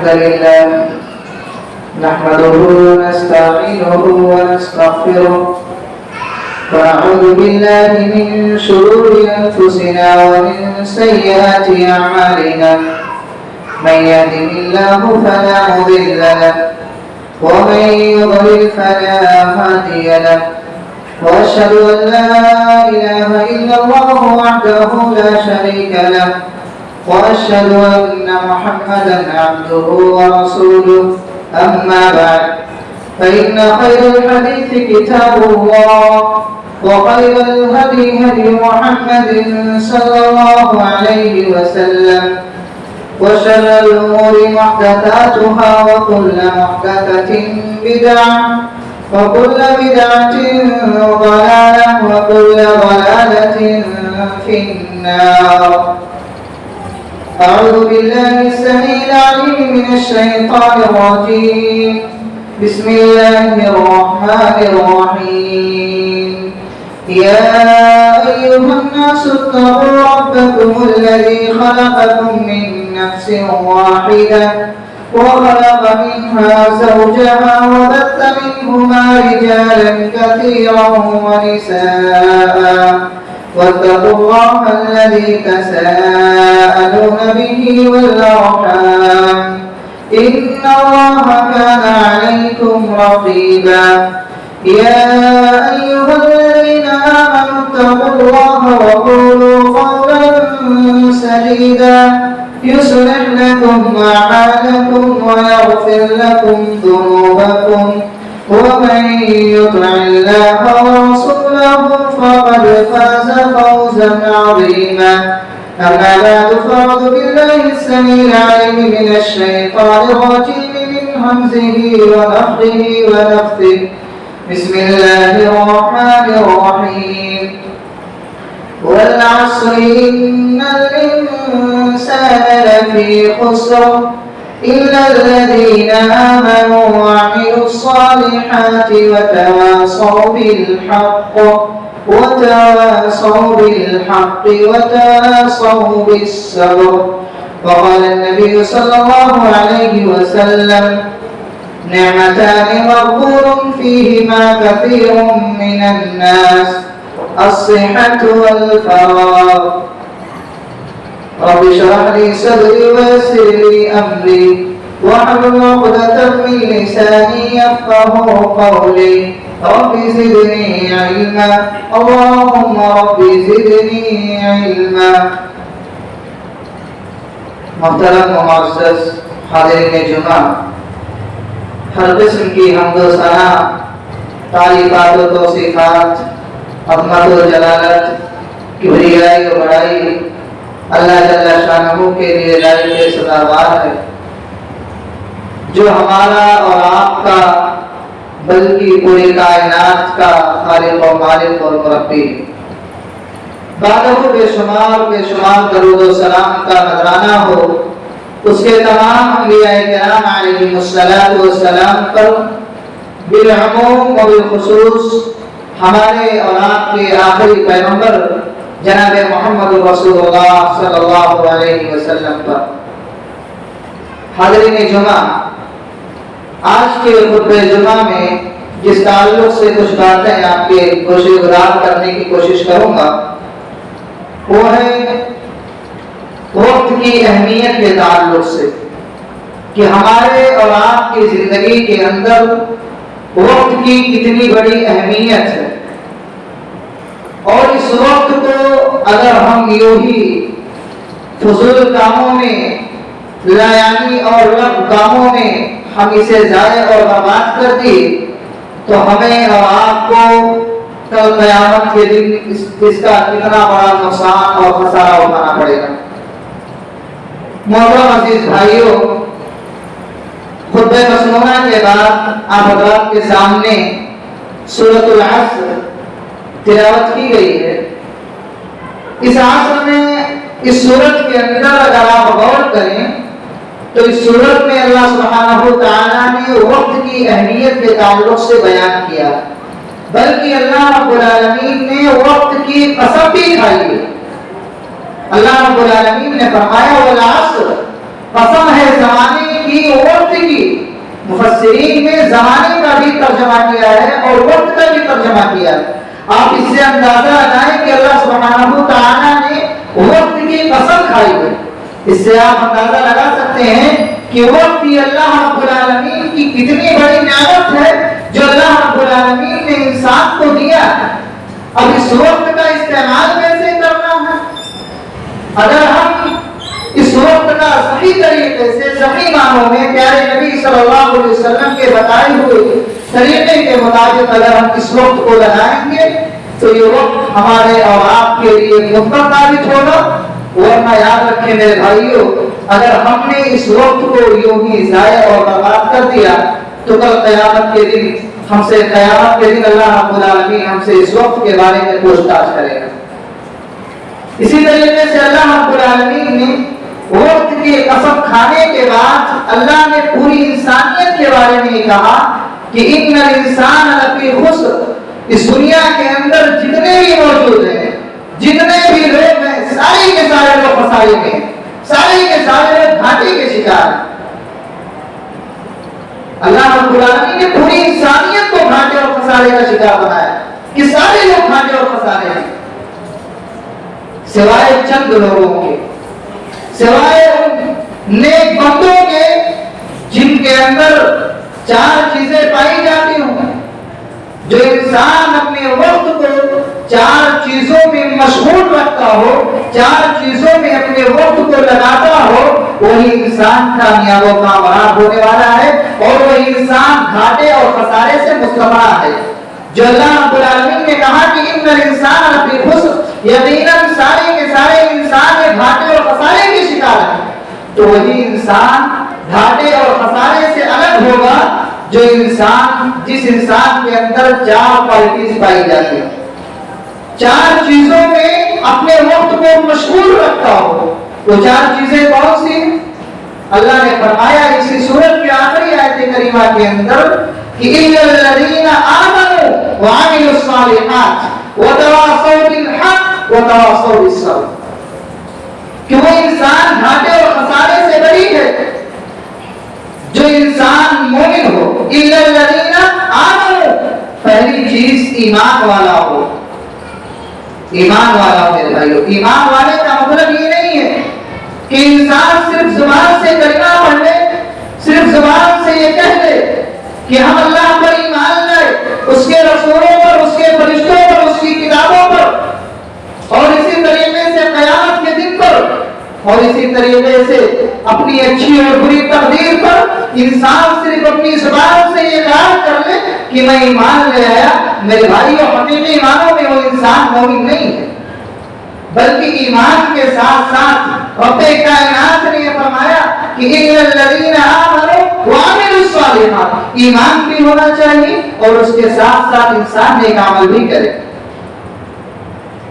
الحمد لله نحمده ونستعينه ونستغفره ونعوذ بالله من شرور أنفسنا ومن سيئات أعمالنا من يهده الله فلا مضل له ومن يضلل فلا هادي له وأشهد أن لا إله إلا الله وحده لا شريك له وأشهد أن محمدا عبده ورسوله أما بعد فإن خير الحديث كتاب الله وخير الهدي هدي محمد صلى الله عليه وسلم وشر الأمور محدثاتها وكل محدثة بدعة وكل بدعة ضلالة وكل ضلالة في النار. أعوذ بالله السميع العليم من الشيطان الرجيم. بسم الله الرحمن الرحيم. يا أيها الناس اتقوا ربكم الذي خلقكم من نفس واحدة وخلق منها زوجها وبث منهما رجالا كثيرا ونساء واتقوا الله الذي تساءلون به والأرحام إن الله كان عليكم رقيبا. يا أيها الذين آمنوا اتقوا الله وقولوا قولا سديدا يصلح لكم أعمالكم ويغفر لكم ذنوبكم ومن يطع الله ورسوله فقد فاز فوزا عظيما. أما بعد فأعوذ بالله السميع العليم من الشيطان الرجيم من همزه ونفخه ونفثه. بسم الله الرحمن الرحيم. والعصر إن الإنسان لفي خسر إلا الذين آمنوا وعملوا الصالحات وتواصوا بالحق وتواصوا بالصبر. وقال النبي صلى الله عليه وسلم نعمتان مغبور فيهما كثير من الناس الصحة والفراغ. رب اشرح لي صدري ويسر لي أمري واحلل عقدة من لساني يفقهوا قولي. رب زدني علما اللهم رب زدني علما. محترم و معزز حاضرین جمعہ، ہر قسم کی حمد و ثنا، تعریفات و توصیفات، عظمت و جلالت، کبریائی و بڑائی اللہ جل شانہ کے لیے لائق سزاوار ہے، جو ہمارا اور آپ کا بلکہ پوری کائنات کا خالق و مالک اور مربی ہے۔ بعدہ بے شمار درود و سلام کا نذرانہ ہو اس کے تمام انبیاء کرام علیہم السلام پر، بالعموم و بالخصوص ہمارے اور آپ کے آخری پیغمبر جناب محمد رسول اللہ صلی اللہ علیہ وسلم پر۔ حاضرین جمعہ، آج کے خطبہ جمعہ میں جس تعلق سے کچھ باتیں آپ کے گوشِ گزار کرنے کی کوشش کروں گا وہ ہے وقت کی اہمیت کے تعلق سے، کہ ہمارے اور آپ کی زندگی کے اندر وقت کی کتنی بڑی اہمیت ہے، اور اس وقت کو اگر ہم یوں ہی فضول کاموں میں لایعنی اور لغو کاموں میں ہم اسے ضائع اور برباد کر دیے تو ہمیں اور آپ کو کل قیامت کے دن اس کا کتنا بڑا نقصان اور خسارہ اٹھانا پڑے گا۔ محترم عزیز بھائیوں، خطبہ مسنونہ کے بعد آپ حضرات کے سامنے سورۃ العصر تلاوت کی گئی ہے۔ اس عصر میں اس سورت کے اندر اگر آپ غور کریں تو اس سورت میں اللہ سبحانہ تعالیٰ نے وقت کی اہمیت کے تعلق سے بیان کیا، بلکہ اللہ رب العالمین نے وقت کی قسم بھی کھائی ہے۔ اللہ رب العالمین نے فرمایا والعصر، قسم ہے زمانے کی وقت کی، مفسرین نے زمانے کا بھی ترجمہ کیا ہے اور وقت کا بھی ترجمہ کیا ہے۔ آپ اس سے اندازہ لگائیں کہ اللہ سبحانہ تعالیٰ نے وقت کی قسم کھائی ہے۔ اس سے آپ اندازہ لگا سکتے ہیں کہ وقت ہی اللہ رب العالمین کی کتنی بڑی نعمت ہے جو اللہ رب العالمین نے انسان کو دیا ہے۔ اب اس وقت کا استعمال کیسے کرنا ہے؟ اگر ہم اس وقت کا صحیح طریقے سے، صحیح معنوں میں پیارے نبی صلی اللہ علیہ وسلم کے بتائے ہوئے طریقے کے مطابق اگر ہم اس وقت کو لگائیں گے تو یہ وقت ہمارے اور آپ کے لیے مثبت ثابت ہوگا۔ ورنہ یاد رکھیں میرے بھائیوں، اگر ہم نے اس وقت کو یوں ہی ضائع اور برباد کر دیا تو کل قیامت کے دن اللہ رب العالمین ہم سے اس وقت کے بارے میں پوچھ تاچھ کرے گا۔ اسی طریقے سے اللہ رب العالمین نے وقت کی قسم کھانے کے بعد اللہ نے پوری انسانیت کے بارے میں کہا کہ ان الانسان لفی خسر، اس دنیا کے اندر جتنے بھی موجود ہیں، جتنے بھی لوگ ہیں، سارے کے سارے لوگ خسارے میں ہیں، سارے کے سارے لوگ گھاٹے کے شکار ہیں۔ اللہ رب العالمین نے پوری انسانیت کو گھاٹے اور خسارے کا شکار بنایا کہ سارے لوگ گھاٹے اور خسارے ہیں، سوائے چند لوگوں کے، سوائے ان نیک بندوں کے جن کے اندر چار چیزیں پائی جاتی ہوں۔ جو انسان اپنے وقت کو چار چیزوں میں مشغول رکھتا ہو، چار چیزوں میں اپنے وقت کو لگاتا ہو، وہی انسان کامیاب و کامیاب ہونے والا ہے اور وہی انسان گھاٹے اور خسارے سے مستثنی ہے۔ جو اللہ رب العالمین نے کہا کہ ان الانسان لفی خسر، یقیناً سارے کے سارے انسان گھاٹے اور خسارے کے شکار ہیں، تو وہی انسان گھاٹے اور خسارے سے الگ ہوگا جس انسان کے اندر چار کوالٹیز پائی جاتی ہیں، چار چیزوں میں اپنے وقت کو مشغول رکھتا ہو۔ وہ چار چیزیں کون سی ہیں؟ اللہ نے فرمایا اسی سورت کی آخری آیت کریمہ کے اندر کہ اِلَّا الَّذِينَ آمَنُوا وَعَمِلُوا الصَّالِحَاتِ وَتَوَاصَوْا بِالْحَقِّ وَتَوَاصَوْا بِالصَّبْرِ، کہ وہ انسان گھاٹے اور خسارے سے بری ہے جو انسان مومن ہو۔ اِلَّا الَّذِينَ آمَنُوا، پہلی چیز ایمان والا ہو۔ ایمان والا ہو میرے بھائیو، ایمان والے کا مطلب یہ نہیں ہے کہ انسان صرف زبان سے کلمہ پڑھ لے، صرف زبان سے یہ کہہ دے کہ ہم اللہ پر ایمان لائے، اس کے رسولوں پر، اس کے فرشتوں پر، اس کی کتابوں پر، اور اسی طریقے سے قیامت کے دن پر، اور اسی طریقے سے اپنی اچھی اور بری تقدیر پر انسان صرف اپنی زبان سے یہ اقرار کر لے کہ میں ایمان لے آیا۔ میرے بھائیو، حقیقی ایمانوں میں وہ انسان مومن نہیں ہے، بلکہ ایمان کے ساتھ ساتھ رب کائنات نے یہ فرمایا کہ اِلَّا الَّذِينَ آمَنُوا وَعَمِلُوا الصَّالِحَاتِ، ایمان بھی ہونا چاہیے اور اس کے ساتھ ساتھ انسان نیک عمل بھی کرے۔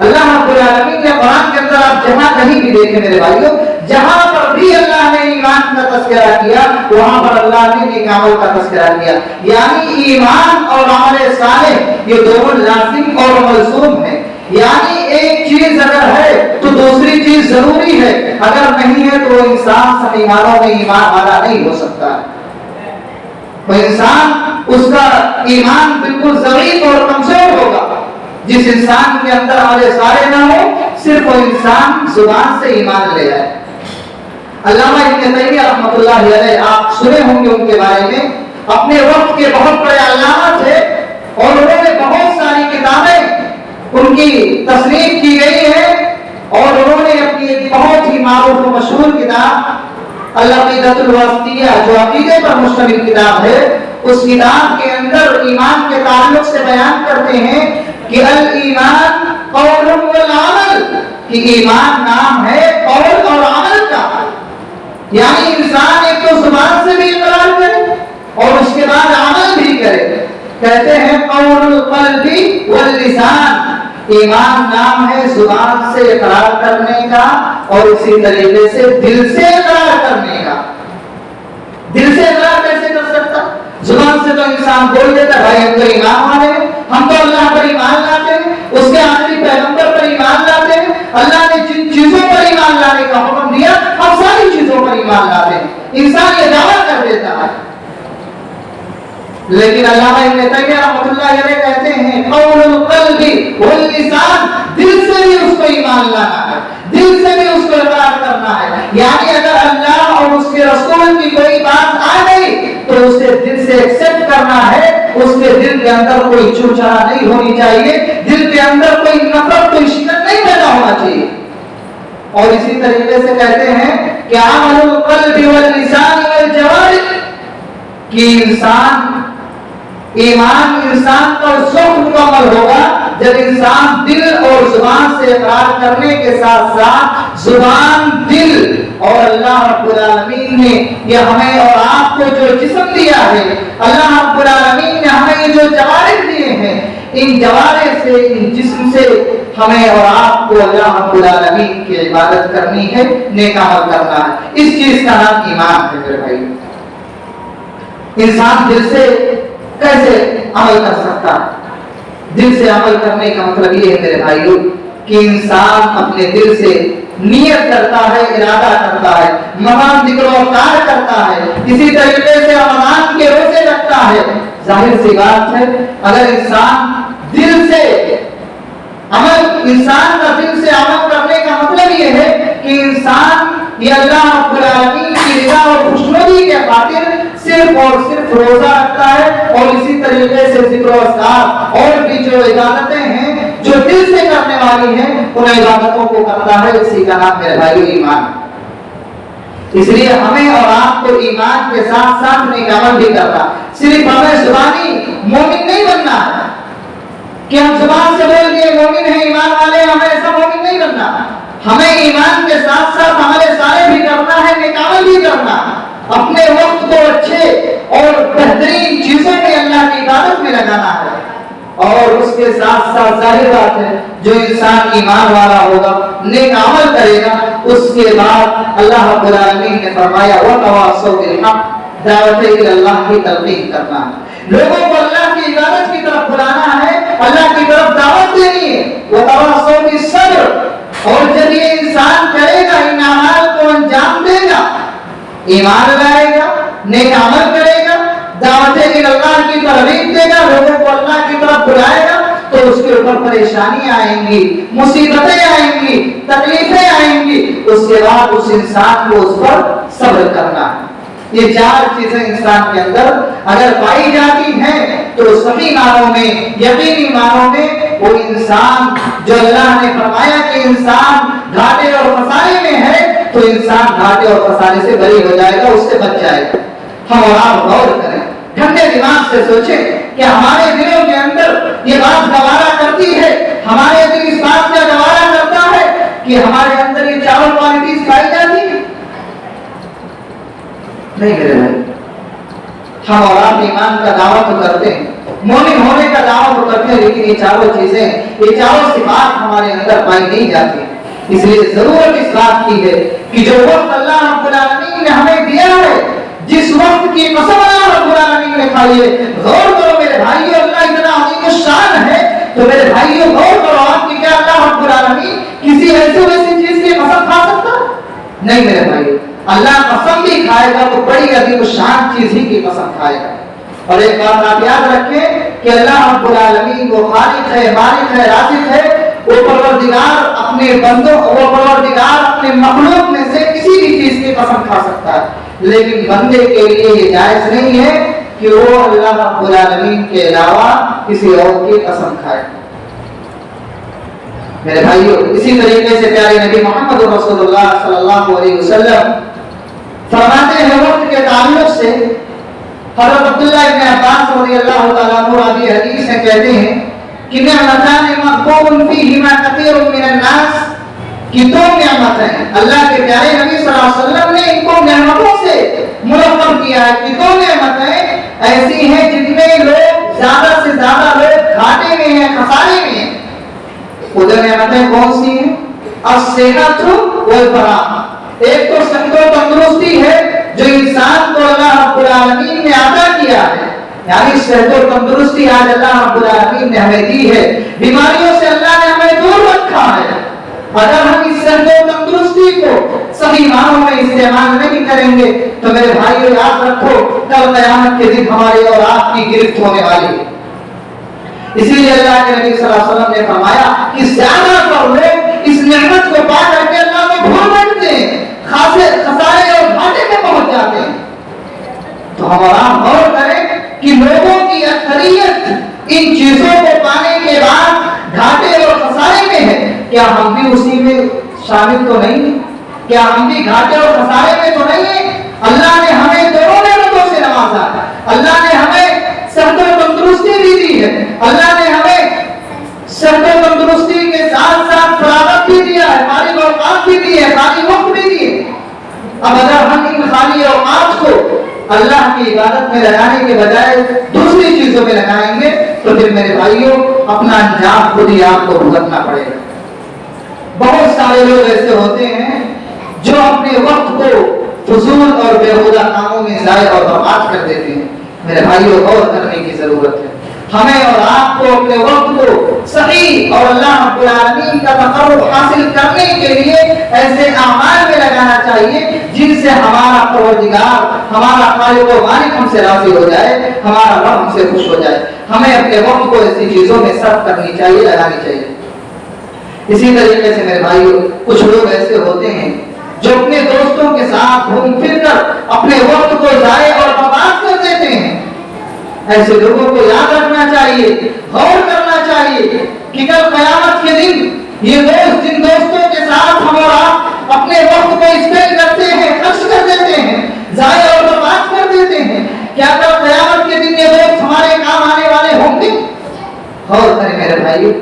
اللہ رب العالمین نے قرآن کے اندر آپ جہاں کہیں بھی دیکھیں میرے بھائیوں، جہاں پر بھی اللہ نے ایمان کا تذکرہ کیا وہاں پر اللہ نے نیک عمل کا تذکرہ کیا، یعنی ایمان اور عمل صالح یہ دونوں لازم اور ملزوم ہیں۔ یعنی ایک چیز اگر ہے تو دوسری چیز ضروری ہے، اگر نہیں ہے تو وہ انسان صحیح معنوں میں ایمان والا نہیں ہو سکتا ہے۔ وہ انسان، اس کا ایمان بالکل ضعیف اور کمزور ہوگا۔ جس انسان کے اندر عمل صالح نہ ہو، صرف وہ انسان زبان سے ایمان لے آئے۔ علامہ ابن تیمیہ رحمۃ اللہ علیہ، آپ سنے ہوں گے ان کے بارے میں، اپنے وقت کے بہت بڑے علامہ تھے اور انہوں نے بہت ساری کتابیں ان کی تصنیف کی گئی ہے، اور انہوں نے اپنی ایک بہت ہی معروف و مشہور کتاب العقیدۃ الواسطیہ جو عقیدے پر مشتمل کتاب ہے، اس کتاب کے اندر ایمان کے تعلق سے بیان کرتے ہیں کہ الایمان قول والعمل، کہ ایمان نام ہے قول اور عمل کا، یعنی انسان ایک تو زبان سے بھی اقرار کرے اور اس کے بعد عمل بھی کرے۔ کہتے ہیں قول القلب واللسان، ایمان نام ہے زبان سے اقرار کرنے کا اور اسی طریقے سے دل سے اقرار کرنے کا۔ دل سے اقرار کیسے کر سکتا؟ زبان سے تو انسان بول دیتا ہے بھائی ہم تو ایمان والے ہیں، ہم تو اللہ پر ایمان لاتے ہیں، اس کے آخری پیغمبر پر ایمان لاتے ہیں، اللہ نے جن چیزوں پر ایمان لانے کا حکم دیا ہم ساری چیزوں پر ایمان لاتے ہیں۔ انسان یہ دعویٰ لیکن علامہ ابن تیمیہ رحمۃ اللہ علیہ کہتے ہیں قول القلب واللسان، دل سے بھی اس کو ایمان لانا ہے، دل سے بھی اس کو اقرار کرنا ہے. یعنی اگر اللہ اور اس کے رسول کی کوئی بات آ گئی تو اسے دل سے ایکسپٹ کرنا ہے، اس کے دل کے اندر کوئی چوچلا نہیں ہونی چاہیے، دل کے اندر کوئی نفرت کوئی شدت نہیں پیدا ہونا چاہیے. اور اسی طریقے سے کہتے ہیں کہ عمل القلب واللسان والجوارح، کہ ایمان انسان کا اس وقت مکمل ہوگا جب انسان دل اور زبان سے اقرار کرنے کے ساتھ ساتھ زبان، دل اور اللہ رب العالمین نے یہ ہمیں اور آپ کو جو جسم دیا ہے، اللہ رب العالمین نے ہمیں یہ جو جوارح دیے ہیں، ان جوارح سے، ان جسم سے ہمیں اور آپ کو اللہ رب العالمین کی عبادت کرنی ہے، نیک عمل کرنا ہے. اس چیز کا نام ایمان ہے میرے بھائی. انسان دل سے کیسے عمل کر سکتا ہے؟ دل سے عمل کرنے کا مطلب یہ ہے میرے بھائیوں کہ انسان اپنے دل سے نیت کرتا ہے، ارادہ کرتا ہے، مقام ذکر و کار کرتا ہے، اسی طریقے سے رمضان کے روزے رکھتا ہے. ظاہر سی بات ہے اگر انسان دل سے انسان کا دل سے عمل کرنے کا مطلب یہ ہے کہ انسان یہ اللہ رب العالمین کی رضا اور خوشنودی کے خاطر صرف اور صرف روزہ رکھتا ہے، اور اسی طریقے سے ذکر و اذکار اور بھی جو عبادتیں ہیں جو دل سے کرنے والی ہیں ان عبادتوں کو کرتا ہے. اسی کا نام میرے بھائی ایمان. اس لیے ہمیں اور آپ کو ایمان کے ساتھ ساتھ نیک عمل بھی کرنا. صرف ہمیں زبانی مومن نہیں بننا ہے کہ ہم زبان سے بول کے مومن ہیں، ایمان والے ہیں، ہمیں ایسا مومن نہیں بننا. ہمیں ایمان کے ساتھ ساتھ عمل صالح بھی کرنا ہے، نیک عمل بھی کرنا ہے. اپنے وقت کو اچھے اور بہترین چیزوں میں اللہ کی عبادت میں لگانا ہے. اور اس کے ساتھ ساتھ ظاہر بات ہے جو انسان ایمان والا ہوگا، نیک عمل کرے گا، اس کے بعد اللہ رب العالمین نے فرمایا وَتَوَاصَوْا بِالْحَقِّ، دعوت اللہ کی تلقین کرنا ہے، لوگوں کو اللہ کی عبادت کی طرف بلانا ہے، اللہ کی طرف دعوت دینی ہے. وَتَوَاصَوْا بِالصَّبْرِ، اور جب یہ انسان کرے گا، ان اعمال کو انجام دے گا، ایمان لائے گا، نیک عمل کرے گا، دعوت اللہ کی ترغیب دے گا، لوگوں کو اللہ کی طرف بلائے گا، تو اس کے اوپر پریشانیاں آئیں گی، مصیبتیں آئیں گی، تکلیفیں آئیں گی. اس کے بعد اس انسان کو اس پر صبر کرنا ہے. یہ چار چیزیں انسان کے اندر اگر پائی جاتی ہیں تو صحیح معنوں میں، یقینی معنوں میں وہ انسان جو اللہ نے فرمایا کہ انسان گھاٹے اور خسارے میں ہے، تو انسان گھاٹے اور خسارے سے بری ہو جائے گا، اس سے بچ جائے گا. ہم اور آپ غور کریں، ٹھنڈے دماغ سے سوچیں کہ ہمارے دلوں کے اندر یہ بات گوارا کرتی ہے، ہمارے دل اس بات کا گوارا کرتا ہے کہ ہمارے اندر یہ چاروں کوالٹیز پائی جاتی ہیں؟ نہیں میرے بھائی. ہم اور آپ ایمان کا دعویٰ تو کرتے ہیں، مومن ہونے کا دعویٰ تو کرتے ہیں، لیکن یہ چاروں چیزیں، یہ چاروں صفات ہمارے اندر پائی نہیں جاتی. اس لیے ضرورت اس بات کی ہے کہ جو وقت اللہ رب العالمین نے ہمیں دیا ہے، جس وقت کی قسم اللہ رب العالمین نے کھائی ہے، غور کرو میرے بھائیو، اللہ اتنا عظیم الشان ہے تو میرے بھائیو غور کرو آپ کی کیا اللہ رب العالمین کسی ایسے ویسی چیز کی قسم کھا سکتا؟ نہیں میرے بھائیو. اللہ قسم بھی کھائے گا تو بڑی عظیم الشان چیز ہی کی قسم کھائے گا. اور ایک بات آپ یاد رکھیں کہ اللہ رب العالمین وہ خالق ہے، مالک ہے، رازق ہے. وہ پروردگار اپنے بندوں، وہ پروردگار اپنے مخلوق میں سے کسی بھی چیز کی قسم کھا سکتا ہے، لیکن بندے کے لیے یہ جائز نہیں ہے کہ وہ اللہ رب العالمین کے علاوہ کسی اور کی قسم کھائے. میرے بھائیو اسی طریقے سے پیارے نبی محمد رسول اللہ صلی اللہ علیہ وسلم فرماتے ہیں وقت کے تعلق سے، حضرت عبداللہ ابن عباس رضی اللہ تعالیٰ عنہ راوی حدیث سے کہتے ہیں کہ نعمتان مغبون فیہما کثیر من الناس، کہ دو نعمتیں اللہ کے پیارے نبی صلی اللہ علیہ وسلم نے ان کو نعمتوں سے مرتب کیا ہے کہ دو نعمتیں ایسی ہیں جن میں لوگ زیادہ سے زیادہ لوگ گھاٹے میں ہیں، خسارے میں ہیں. وہ دو نعمتیں کون سی ہیں؟ الصحت والفراغ. ایک تو صحت و تندرستی ہے جو انسان کو اللہ رب العالمین نے عطا کیا ہے، یعنی صحت و تندرستی آج اللہ رب العالمین نے ہمیں دی ہے، بیماریوں سے اللہ نے ہمیں دور رکھا ہے. اگر ہم اس صحت و تندرستی کو صحیح معنوں میں استعمال نہیں کریں گے تو میرے بھائیو یاد رکھو کل قیامت کے دن ہماری اور آپ کی گرفت ہونے والی ہے۔ اسی لیے اللہ کے نبی صلی اللہ علیہ وسلم نے فرمایا کہ زیادہ تر لوگ اس نعمت کو پا کر کے اللہ کو بھول بیٹھتے ہیں، خسارے اور گھاٹے میں پہنچ جاتے ہیں۔ تو ہم اور آپ غور کریں کہ لوگوں کی اکثریت ان چیزوں کو پانے کے بعد گھاٹے اور خسارے میں ہے، کیا ہم بھی اسی میں شامل تو نہیں ہیں؟ کیا ہم بھی گھاٹے اور خسارے میں تو نہیں ہیں؟ اللہ نے ہمیں دونوں نعمتوں سے نوازا ہے، اللہ نے ہمیں صحت و تندرستی بھی دی ہے، اللہ نے ہمیں صحت و تندرستی کے ساتھ ساتھ فراغت بھی دیا ہے، فارغ اوقات بھی دی ہے، خالی وقت بھی دی ہے۔ اب اگر ہم ان خالی اوقات کو اللہ کی عبادت میں لگانے کے بجائے دوسری چیزوں میں لگائیں گے تو پھر میرے بھائیوں اپنا انجام خود ہی آپ کو بھگتنا پڑے گا۔ بہت سارے لوگ ایسے ہوتے ہیں جو اپنے وقت کو فضول اور بیہودہ کاموں میں ضائع اور برباد کر دیتے ہیں۔ میرے بھائیوں غور کرنے کی ضرورت ہے، ہمیں اور آپ کو اپنے وقت کو صحیح اور اللہ رب العالمین کا تقرب حاصل کرنے کے لیے ایسے اعمال میں لگانا چاہیے جن سے ہمارا پروردگار، ہمارا خالق و مالک ہم سے راضی ہو جائے، ہمارا رب ہم سے خوش ہو جائے۔ ہمیں اپنے وقت کو ایسی چیزوں میں صرف کرنی چاہیے، لگانی چاہیے۔ اسی طریقے سے میرے بھائیوں کچھ لوگ ایسے ہوتے ہیں جو اپنے دوستوں کے ساتھ گھوم پھر کر اپنے وقت کو ضائع اور برباد کر دیتے ہیں۔ ایسے لوگوں کو یاد رکھنا چاہیے، غور کرنا چاہیے کہ کل قیامت کے دن یہ دوست جن دوستوں کے ساتھ ہم اور آپ اپنے وقت کو اسپینڈ کرتے ہیں، خرچ کر دیتے ہیں، ضائع اور برباد کر دیتے ہیں، کیا کل قیامت کے دن یہ دوست ہمارے کام آنے والے ہوں گے؟ غور کریں میرے بھائی،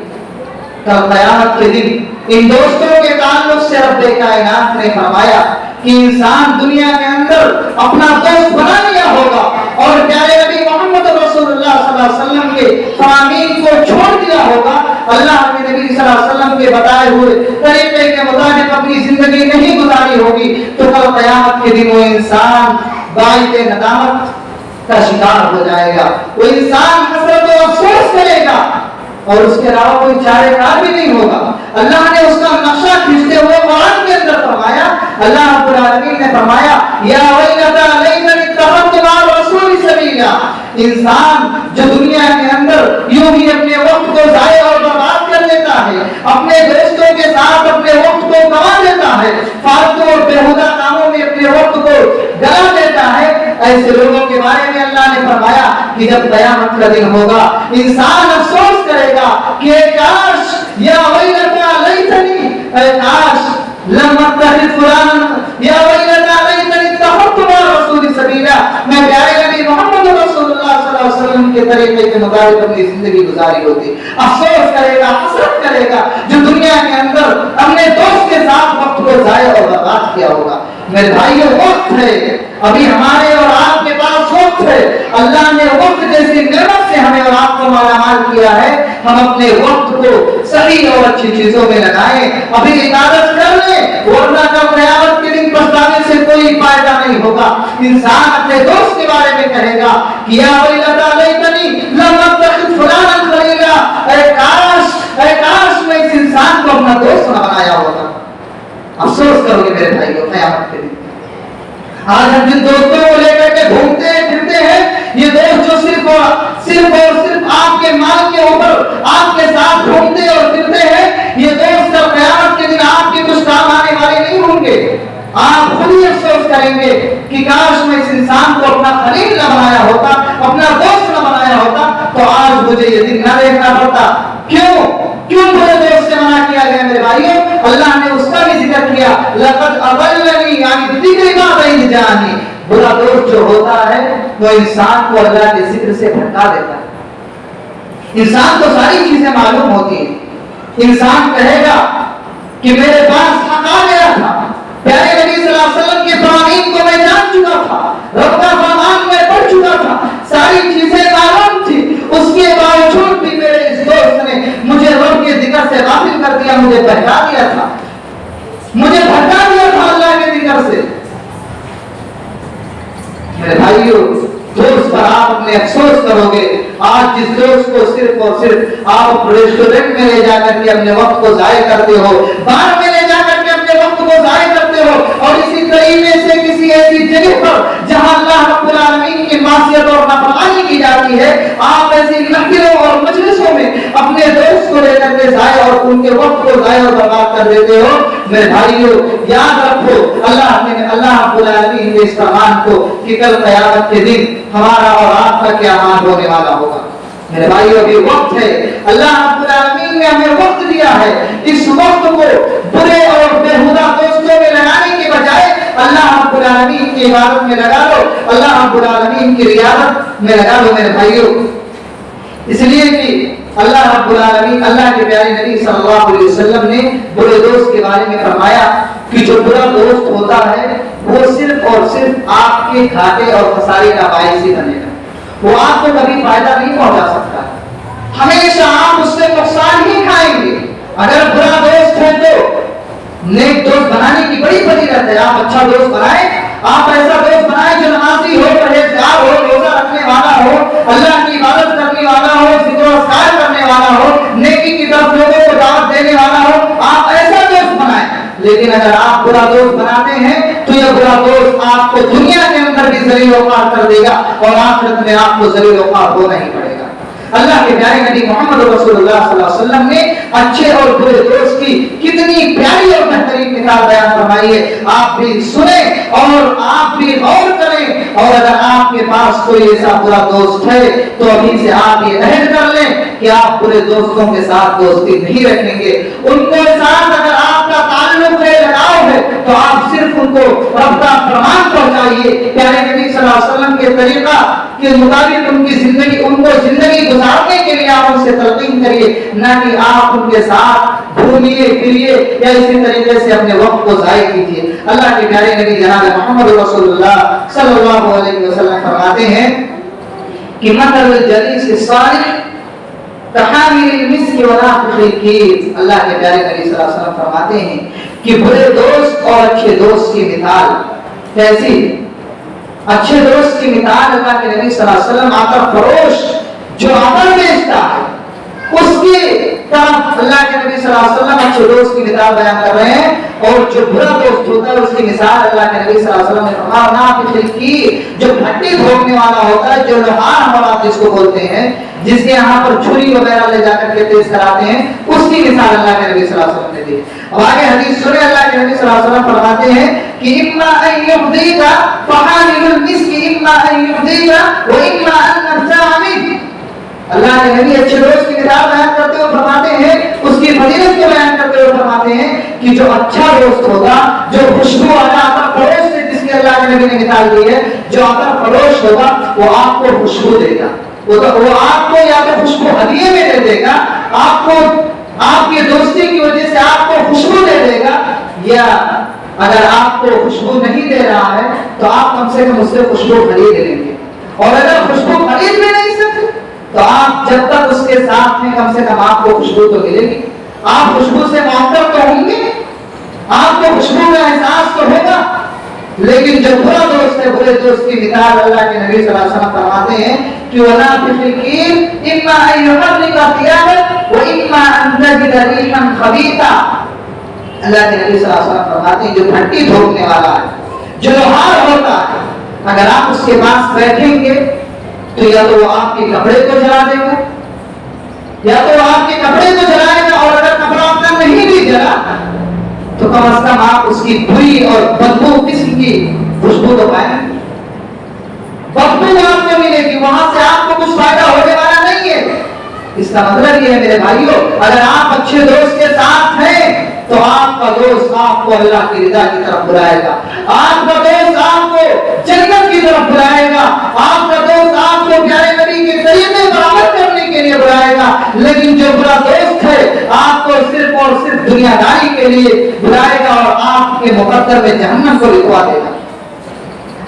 کل قیامت کے دن ان دوستوں کے تعلق سے رب کائنات نے فرمایا کہ انسان دنیا کے اندر اپنا دوست بنا لیا ہوگا اور پیارے نبی محمد رسول اللہ صلی اللہ علیہ وسلم کے فرامین کو چھوڑ دیا ہوگا، اللہ کے نبی صلی اللہ علیہ وسلم کے بتائے ہوئے طریقے کے مطابق اپنی زندگی نہیں گزاری ہوگی تو کل قیامت کے دن وہ انسان باعث ندامت کا شکار ہو جائے گا، وہ انسان حسرت و افسوس کرے گا اور اس کے علاوہ کوئی چارے کار بھی نہیں ہوگا۔ اللہ نے اس کا نقشہ کھینچتے ہوئے قرآن کے اندر فرمایا، اللہ رب العالمین نے فرمایا یا ویلتا لیتنی اتخذت مع الرسول سبیلا، انسان جو دنیا کے اندر یوں ہی اپنے وقت کو ضائع اور برباد کر دیتا ہے، اپنے دوستوں کے ساتھ اپنے وقت کو گنوا دیتا ہے، فالتو اور بیہودہ کاموں میں اپنے وقت کو گلا دیتا ہے، ایسے لوگوں کے بارے میں اللہ نے فرمایا کہ جب قیامت کا دن ہوگا انسان افسوس کرے گا کہ اے کاش یا ویلتا لیتنی، اے کاش لم اتخذ فلانا، یا ویلتا لیتنی اتخذت مع الرسول سبیلا، میں پیارے نبی محمد رسول اللہ صلی اللہ علیہ وسلم کے طریقے کے مطابق اپنی زندگی گزاری ہوتی۔ افسوس کرے گا، حسرت کرے گا جو دنیا کے اندر اپنے دوست کے ساتھ وقت کو ضائع اور برباد کیا ہوگا۔ میرے بھائیو وقت ہے، ابھی ہمارے اور آپ کے پاس وقت ہے، اللہ نے وقت جیسی نعمت سے ہمیں اور آپ کو مالا مال کیا ہے، ہم اپنے وقت کو صحیح اور اچھی چیزوں میں لگائیں، ابھی عبادت کر لیں ورنہ کل قیامت کے دن پچھتانے سے کوئی فائدہ نہیں ہوگا۔ انسان اپنے دوست کے بارے میں کہے گا کہ یا ویلتا لیتنی لم اتخذ فلانا خلیلا، اے کاش میں اس انسان کو اپنا دوست نہ بنایا ہوتا۔ افسوس کرو گے میرے بھائیو قیامت کے دن۔ آج ہم جن دوستوں کو لے کر کے گھومتے پھرتے ہیں، یہ دوست جو صرف اور صرف آپ کے مال کے اوپر آپ کے ساتھ گھومتے اور پھرتے ہیں، یہ دوست کل قیامت کے دن آپ کے کچھ کام آنے والے نہیں ہوں گے۔ آپ خود ہی افسوس کریں گے کہ کاش میں اس انسان کو اپنا خلیل نہ بنایا ہوتا، اپنا دوست نہ بنایا ہوتا تو آج مجھے یہ دن نہ دیکھنا پڑتا۔ کیوں برے دوست سے منع کیا گیا میرے بھائیوں؟ اللہ نے اس کا بھی ذکر کیا، لقد اضلنی یعنی ذکر بعد اذ جاءنی، برا دوست جو ہوتا ہے وہ انسان کو اللہ کے ذکر سے بھٹکا دیتا ہے۔ انسان کو ساری چیزیں معلوم ہوتی ہیں، انسان کہے گا کہ میرے پاس حق آ گیا تھا، پیارے نبی صلی اللہ علیہ وسلم کے فرامین کو میں جان چکا تھا، رب کا فرمان میں پڑھ چکا تھا، ساری چیزیں معلوم تھی، اس کے باوجود بھی میرے اس دوست نے مجھے رب کے ذکر سے غافل کر دیا، مجھے بہکا دیا تھا اللہ کے ذکر سے۔ میرے بھائیو دوست پر آپ اپنے افسوس کرو گے۔ آج جس دوست کو صرف اور صرف آپ ریسٹورنٹ میں لے جا کر کے اپنے وقت کو ضائع کرتے ہو، بار میں لے جا کر کے اپنے وقت کو ضائع کرتے ہو، اور اسی طریقے سے کسی ایسی جگہ پر جہاں اللہ رب العالمین کی معصیت اور نافرمانی کی جاتی ہے، آپ ایسی محفلوں اور مجلسوں میں اپنے دوست کو لے کر کے ضائع اور ان کے وقت کو ضائع اور برباد کر دیتے ہو۔ میرے بھائیو یاد رکھو اللہ رب العالمین کے اس فرمان کو کہ کل قیامت کے دن ہمارا اور آپ کا کیا حال ہونے والا ہوگا۔ میرے بھائیو ابھی وقت ہے، اللہ رب العالمین نے ہمیں وقت دیا ہے، اس وقت کو برے اور بےہودہ دوستوں میں لگانے کے بجائے اللہ رب العالمین کی عبادت میں لگا لو، اللہ رب العالمین کی ریاضت میں لگا لو میرے بھائیو۔ اس لیے کہ اللہ رب العالمین، اللہ کے پیارے نبی صلی اللہ علیہ وسلم نے برے دوست کے بارے میں فرمایا کہ جو برا دوست ہوتا ہے وہ صرف اور صرف آپ کے گھاٹے اور خسارے کا باعث ہی بنے گا، وہ آپ کو کبھی فائدہ نہیں پہنچا سکتا، ہمیشہ آپ اس سے نقصان ہی کھائیں گے۔ اگر برا دوست ہے تو نیک دوست بنانے کی بڑی فضیلت ہے، آپ اچھا دوست بنائیں، آپ ایسا دوست بنائیں جو نمازی ہو، پرہیزگار ہو، روزہ رکھنے والا ہو، اللہ کی عبادت کرنے والا ہو، ذکر و اذکار کرنے والا ہو، نیکی کی طرف لوگوں کو دعوت دینے والا ہو، آپ ایسا دوست بنائیں۔ لیکن اگر آپ برا دوست بناتے ہیں تو یہ برا دوست آپ کو دنیا کے اندر بھی ذلیل و خوار کر دے گا اور آخرت میں آپ کو ذلیل و خوار ہونا ہی پڑے گا۔ اللہ کے پیارے نبی محمد رسول اللہ صلی اللہ علیہ وسلم نے اچھے اور برے دوست کی کتنی پیاری اور بہترین مثال بیان فرمائی ہے، آپ بھی سنیں اور آپ بھی غور کریں، اور اگر آپ کے پاس کوئی ایسا برا دوست ہے تو ابھی سے آپ یہ عہد کر لیں کہ آپ برے دوستوں کے ساتھ دوستی نہیں رکھیں گے، ان کے ساتھ اگر آپ کا تعلق ہے، لگاؤ ہے، تو آپ صرف ان کو رب کا فرمان پہنچائیے، پیارے نبی صلی اللہ علیہ وسلم کے طریقہ کے مطابق ان کی زندگی، ان کو زندگی گزارنے کے لیے آپ ان سے تلقین کریے، نہ کہ آپ ان کے ساتھ گھومیے پھریے یا اسی طریقے سے اپنے وقت کو ضائع کیجیے۔ اللہ کے پیارے نبی جناب محمد رسول اللہ صلی اللہ علیہ وسلم فرماتے ہیں کہ مثل الجلیس الصالح کحامل المسک ونافخ الکیر۔ اللہ کے پیارے نبی صلی اللہ علیہ وسلم فرماتے ہیں کہ برے دوست اور اچھے دوست کی مثال کیسی؟ اچھے دوست کی مثال اللہ کے نبی صلی اللہ علیہ وسلم عطر فروش جو عطر بیچتا ہے اس کی طرف اللہ کے نبی صلی اللہ علیہ وسلم اچھے دوست کی مثال بیان کر رہے ہیں، اور جو برا دوست ہوتا ہے اس کی مثال اللہ کے نبی صلی اللہ علیہ وسلم نے فرمایا نافخ الکیر، جو بھٹی دھوکنے والا ہوتا ہے، جو لوہار ہمارا جس کو بولتے ہیں، جس کے یہاں پر چھری وغیرہ لے جا کر کے تیز کراتے ہیں، اس کی مثال اللہ کے نبی صلی اللہ علیہ وسلم نے دی۔ اب آگے حدیث سنے، اللہ کے نبی صلی اللہ علیہ وسلم فرماتے ہیں کہ اما ان یحدیک فحامل المسک اما ان یحدیک واما ان تنزع منه۔ اللہ کے نبی اچھے دوست کی مثال بیان کرتے ہوئے فرماتے ہیں، اس کی فضیلت کو بیان کرتے ہوئے فرماتے ہیں کہ جو اچھا دوست ہوگا، جو خوشبو والا عطر فروش سے جس کی اللہ کے نبی نے مثال دی ہے، جو عطر فروش ہوگا وہ آپ کو خوشبو دے گا، وہ آپ کو یا تو خوشبو ہدیے میں دے دے گا، آپ کو آپ کی دوستی کی وجہ سے آپ کو خوشبو دے دے گا، یا اگر آپ کو خوشبو نہیں دے رہا ہے تو آپ کم سے کم اس سے خوشبو خرید لیں گے، اور اگر خوشبو خرید بھی نہیں سکتے تو آپ جب تک اس کے ساتھ ہیں کم سے کم آپ کو خوشبو تو ملے گی، آپ خوشبو سے معطر تو ہوں گے، آپ کو خوشبو کا احساس تو ہوگا۔ لیکن جو برا دوست ہے، برے دوست کی مثال اللہ کے نبی صلی اللہ علیہ وسلم فرماتے ہیں کہ ونافخ الکیر اما ان یحرک ثیابک واما ان تجد ریحا خبیثا۔ اللہ کے نبی صلی اللہ علیہ وسلم فرماتے ہیں جو بھٹی دھوکنے والا ہے، جو لوہار ہوتا ہے، اگر آپ اس کے پاس بیٹھیں گے تو یا تو وہ آپ کے کپڑے کو جلا دے گا، یا تو وہ آپ کے کپڑے کو جلائے گا، اور اگر کپڑا آپ کا نہیں بھی جلا تو کم از کم آپ اس کی بری اور بدبو قسم کی خوشبو تو پائیں گے، بدبو آپ کو ملے گی، وہاں سے آپ کو کچھ فائدہ ہونے والا نہیں ہے۔ اس کا مطلب یہ ہے میرے بھائیوں، اگر آپ اچھے دوست کے ساتھ ہیں تو آپ کا دوست آپ کو اللہ کی رضا کی طرف بلائے گا، آپ کا دوست آپ کو جنت کی طرف بلائے گا، آپ کا دوست آپ کو پیارے نبی کے طریقے پر عمل کرنے کے لیے بلائے گا۔ لیکن جو برا دوست ہے آپ کو صرف اور صرف دنیا داری کے لیے بلائے گا اور آپ کے مقدر میں جہنم کو لکھوا دے گا۔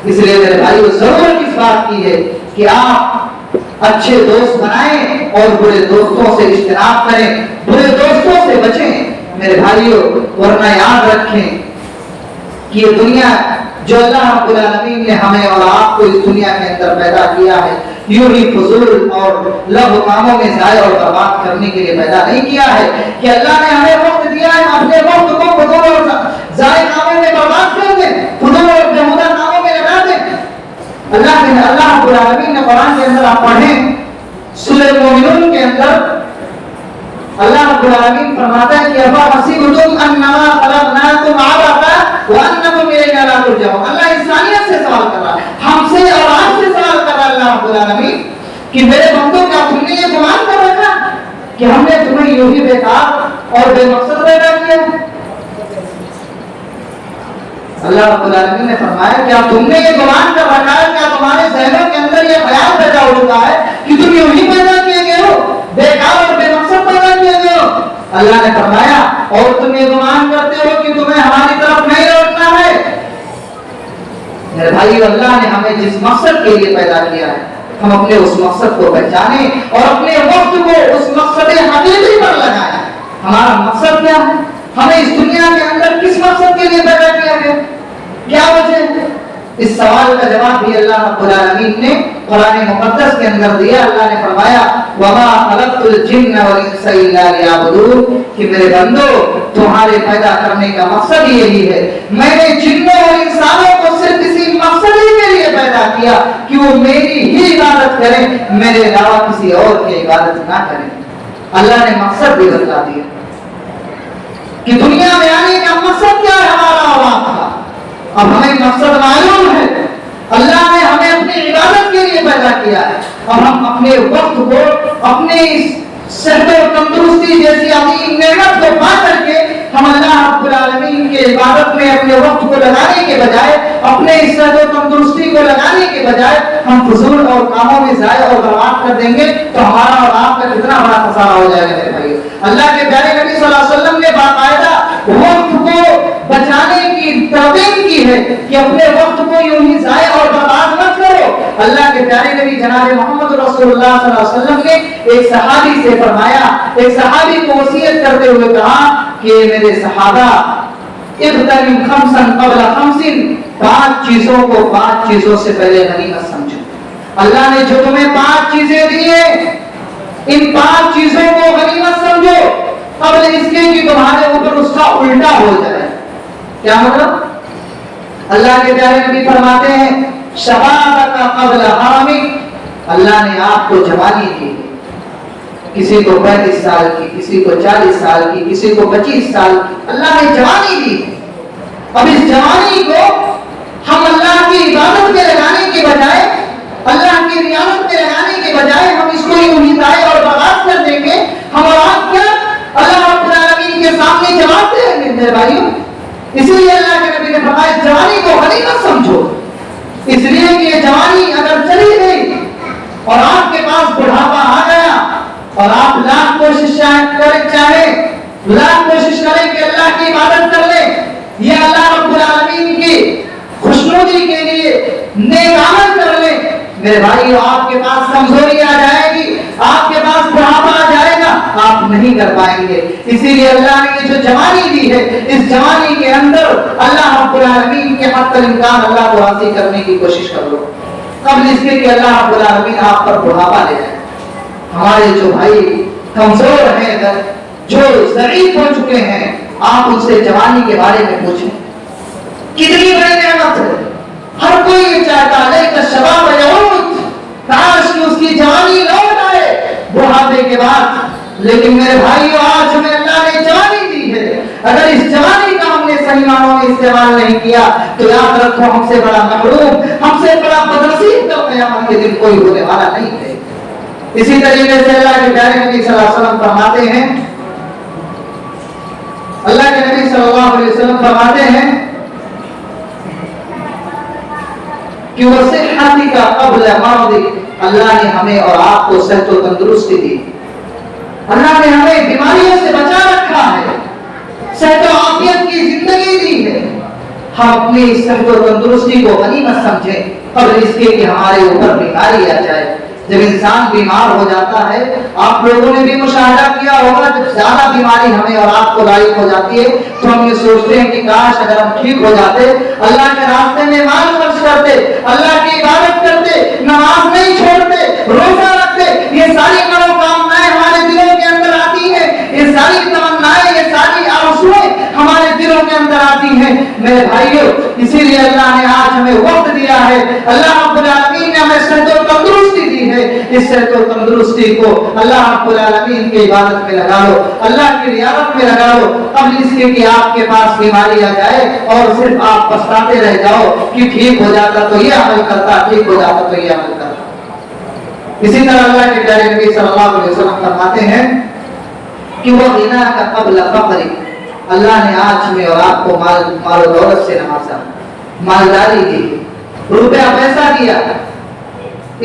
اس لیے میرے بھائیوں ضرورت اس بات کی ہے کہ آپ اچھے دوست بنائیں اور برے دوستوں سے اجتناب کریں، برے دوستوں سے بچیں میرے بھائیوں، ورنہ یاد رکھیں کہ یہ دنیا جو اللہ رب العالمین نے ہمیں اور آپ کو اس دنیا کے اندر پیدا کیا ہے، یوں ہی فضول اور لغو کاموں میں ضائع اور برباد کرنے کے لیے پیدا نہیں کیا ہے کہ اللہ نے ہمیں وقت دیا ہے اپنے وقت کو فضول اور ضائع کاموں میں برباد کر دیں، فضول اور بیہودہ کاموں میں لگا دیں۔ اللہ رب العالمین نے قرآن کے اندر آپ پڑھیں سورہ مومنون کے اندر اللہ رب العالمین فرماتا ہے کہ افحسبتم انما خلقناکم عبثا وانکم الینا لا ترجعون۔ اللہ انسانیت سے سوال کر رہا ہے، ہم سے اور آپ سے سوال کر رہا ہے اللہ رب العالمین کہ میرے بندوں کیا تم نے یہ گمان کر رکھا کہ ہم نے تمہیں یوں ہی بیکار اور بے مقصد پیدا کیا؟ اللہ رب العالمین نے فرمایا کیا تم نے یہ گمان کر رکھا ہے، کیا تمہارے ذہنوں کے اندر یہ خیال پیدا ہو چکا ہے کہ تم یوں ہی پیدا کیے گئے ہو، بیکار اور بے مقصد پیدا کیے گئے ہو؟ اللہ نے فرمایا اور تم یہ گمان کرتے ہو کہ تمہیں ہماری طرف نہیں لوٹنا ہے۔ میرے بھائی، اللہ نے ہمیں جس مقصد کے لیے پیدا کیا ہے ہم اپنے اس مقصد کو پہچانیں اور اپنے وقت کو اس مقصد حقیقی پر لگائیں۔ ہمارا مقصد کیا ہے؟ ہمیں اس دنیا کے اندر کس مقصد کے لیے پیدا کیا گیا؟ کیا وجہ ہے؟ اس سوال کا جواب بھی اللہ رب العالمین نے قرآن مقدس کے اندر دیا۔ اللہ نے فرمایا وَمَا خَلَقْتُ الْجِنَّ وَالْإِنسَ إِلَّا لِيَعْبُدُونِ کہ میرے بندو تمہارے پیدا کرنے کا مقصد یہی ہے، میں نے جنوں اور انسانوں کو صرف اسی مقصد ہی کے لیے پیدا کیا کہ وہ میری ہی عبادت کریں، میرے علاوہ کسی اور کی عبادت نہ کریں۔ اللہ نے مقصد بھی بتلا دیا کہ دنیا میں آنے کا مقصد کیا ہے ہمارا اور آپ کا۔ اب ہمیں مقصد معلوم ہے، اللہ نے ہمیں اپنی عبادت کے لیے پیدا کیا ہے۔ اب ہم اپنے وقت کو اپنے اس صحت و تندرستی جیسی عظیم نعمت کو پا کر کے ہم اللہ رب العالمین کے عبادت میں اپنے وقت کو لگانے کے بجائے، اپنے اس صحت و تندرستی کو لگانے کے بجائے ہم فضول اور کاموں میں ضائع اور برباد کر دیں گے تو ہمارا اور آپ کا کتنا بڑا خسارہ ہو جائے گا میرے بھائیو۔ اللہ کے پیارے نبی صلی اللہ علیہ وسلم نے باقاعدہ وقت کو بچانے کی ترغیب کی ہے کہ اپنے وقت کو یوں ہی ضائع اور برباد مت کرو۔ اللہ کے پیارے نبی جناب محمد رسول اللہ صلی اللہ علیہ وسلم نے ایک صحابی سے فرمایا، ایک صحابی کو وصیت کرتے ہوئے کہا کہ میرے صحابہ اغتنم خمسا قبل خمس، 5 چیزوں کو 5 چیزوں سے پہلے غنیمت سمجھو۔ اللہ نے جو تمہیں 5 چیزیں دی ہیں ان 5 چیزوں کو غنیمت سمجھو قبل اس کے کہ تمہارے اوپر اس کا الٹا ہو جائے۔ کیا مطلب؟ اللہ کے پیارے نبی فرماتے ہیں شبابک قبل حرمک، اللہ نے آپ کو جوانی دی، کسی کو 35 سال کی، کسی کو 40 سال کی، کسی کو 25 سال کی، اللہ نے جوانی دی۔ اب اس جوانی کو ہم اللہ کی عبادت میں لگانے کے بجائے، اللہ کی رعایت میں لگانے کے بجائے ہم اس کو یوں ہی ضائع اور برباد کر دیں گے۔ ہم اور آپ کیا اللہ رب العالمین کے سامنے جواب دیں گے میرے بھائیوں؟ اسی لیے اللہ کے نبی نے فرمایا جوانی کو غنیمت سمجھو، اس لیے کہ یہ جوانی اگر چلی گئی اور آپ کے پاس بڑھاپا آ گیا اور آپ لاکھ کوشش چاہیں لاکھ کوشش کریں کہ اللہ کی عبادت کر لیں یا اللہ رب العالمین کی خوشنودی کے لیے نیک عمل کر لیں، میرے بھائیو آپ کے پاس کمزوری آ جائے گی، آپ کے پاس بڑھاپا آ جائے گا، آپ نہیں کر پائیں گے۔ اسی لیے اللہ نے یہ جو جوانی دی ہے اس جوانی کے اندر اللہ رب العالمین کے حق الامکان اللہ کو راضی کرنے کی کوشش کر لو قبل اس کے کہ اللہ رب العالمین آپ پر بڑھاپا لے جائے۔ ہمارے جو بھائی کمزور ہیں، جو ضعیف ہو چکے ہیں، آپ ان سے جوانی کے بارے میں پوچھیں، کتنی بڑی نعمت ہے۔ ہر کوئی یہ چاہتا ہے کہ شباب یعود، کاش کہ اس کی جوانی لوٹ آئے بڑھاپے کے بعد، لیکن میرے بھائیو آج ہمیں اللہ نے جوانی دی ہے، اگر اس جوانی کا ہم نے صحیح معنوں میں استعمال نہیں کیا تو یاد رکھو ہم سے بڑا محروم، ہم سے بڑا بدنصیب تو قیامت کے دن کوئی ہونے والا نہیں ہے۔ اسی طریقے سے اللہ کے پیارے نبی صلی اللہ علیہ وسلم فرماتے ہیں، اللہ کے نبی صلی اللہ علیہ وسلم فرماتے ہیں کہ وصحتی کا قبل مرضک، اللہ نے ہمیں اور آپ کو صحت و تندرستی دی، اللہ نے ہمیں بیماریوں سے بچا رکھا ہے، صحت و عافیت کی زندگی دی ہے۔ ہم اپنی صحت و تندرستی کو غنیمت سمجھیں قبل اس کے کہ ہمارے اوپر بیماری آ جائے۔ جب انسان بیمار ہو جاتا ہے، آپ لوگوں نے بھی مشاہدہ کیا ہوگا، جب زیادہ بیماری ہمیں اور آپ کو لاحق ہو جاتی ہے تو ہم یہ سوچتے ہیں کہ کاش اگر ہم ٹھیک ہو جاتے، اللہ کے راستے میں مال خرچ کرتے، اللہ کی عبادت کرتے، نماز نہیں چھوڑتے، روزہ رکھتے، یہ ساری منوکامنائیں ہمارے دلوں کے اندر آتی ہیں، یہ ساری تمنائیں، یہ ساری آرزوئیں ہمارے دلوں کے اندر آتی ہیں میرے بھائیوں۔ اسی لیے اللہ نے آج ہمیں وقت دیا ہے، اللہ رب العالمین نے ہمیں صحت و تندرستی دی ہے، اس صحت و تندرستی کو اللہ رب العالمین کی عبادت میں لگا لو، اللہ کی ریاضت میں لگا لو، قبل اس کے کہ آپ کے پاس بیماری آ جائے اور صرف آپ پچھتاتے رہ جاؤ کہ ٹھیک ہو جاتا تو یہ عمل کرتا، ٹھیک ہو جاتا تو یہ عمل کرتا۔ اسی طرح اللہ کے پیارے نبی صلی اللہ علیہ وسلم فرماتے ہیں کہ وہ غنا کا قبل فقر، اللہ نے آج ہمیں اور آپ کو مال و دولت سے نوازا، مالداری دی، روپیہ پیسہ دیا،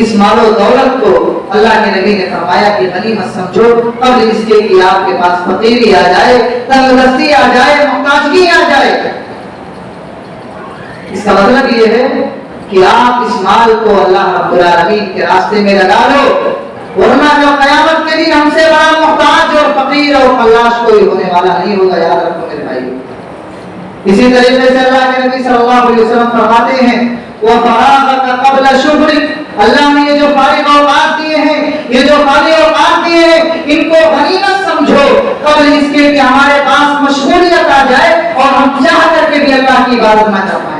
اس مال و دولت کو اللہ کے نبی نے فرمایا کہ غنیمت سمجھو قبل اس کے کہ آپ کے پاس فقیری آ جائے، تنگدستی آ جائے، محتاجگی آ جائے۔ اس کا مطلب یہ ہے کہ آپ اس مال کو اللہ رب العالمین کے راستے میں لگا لو، ورنہ جو قیامت کے دن ہم سے بڑا محتاج اور فقیر اور فلاش کوئی ہونے والا نہیں ہوگا، یاد رکھو میرے بھائی۔ اسی طریقے سے اللہ کے نبی صلی اللہ علیہ وسلم فرماتے ہیں وَفَرَاغَكَ قَبْلَ شُغْلِكَ، اللہ نے یہ جو فارغ اوقات دیے ہیں، یہ جو فارغ اوقات دیے ہیں، ان کو غنیمت سمجھو قبل اس کے کہ ہمارے پاس مشغولیت آ جائے اور ہم چاہ کر کے بھی اللہ کی عبادت نہ کر پائیں،